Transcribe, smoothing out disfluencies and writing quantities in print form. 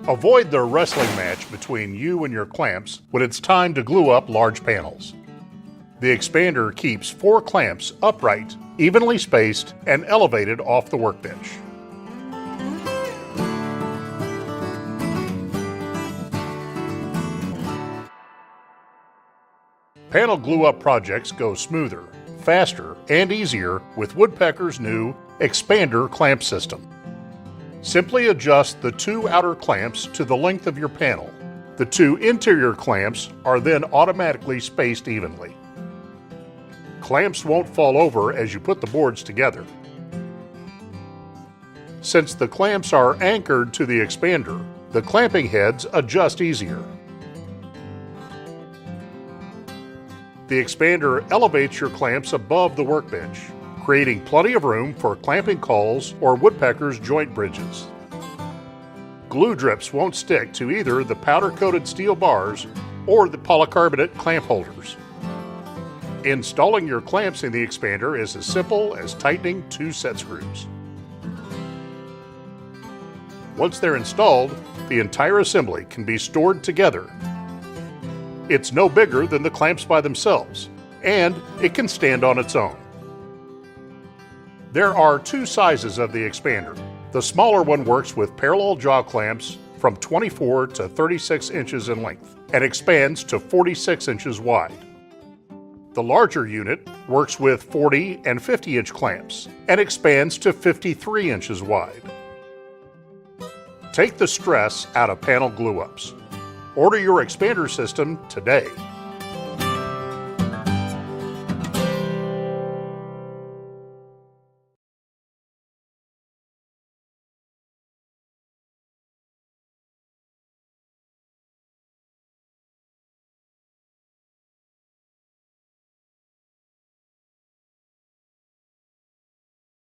Avoid the wrestling match between you and your clamps when it's time to glue up large panels. The Xpander keeps 4 clamps upright, evenly spaced, and elevated off the workbench. Panel glue-up projects go smoother, faster, and easier with Woodpecker's new Xpander clamp system. Simply adjust the 2 outer clamps to the length of your panel. The 2 interior clamps are then automatically spaced evenly. Clamps won't fall over as you put the boards together. Since the clamps are anchored to the Xpander, the clamping heads adjust easier. The Xpander elevates your clamps above the workbench, creating plenty of room for clamping cauls or Woodpecker's joint bridges. Glue drips won't stick to either the powder-coated steel bars or the polycarbonate clamp holders. Installing your clamps in the Xpander is as simple as tightening 2 set screws. Once they're installed, the entire assembly can be stored together. It's no bigger than the clamps by themselves, and it can stand on its own. There are 2 sizes of the Xpander. The smaller one works with parallel jaw clamps from 24 to 36 inches in length and expands to 46 inches wide. The larger unit works with 40 and 50-inch clamps and expands to 53 inches wide. Take the stress out of panel glue-ups. Order your Xpander system today.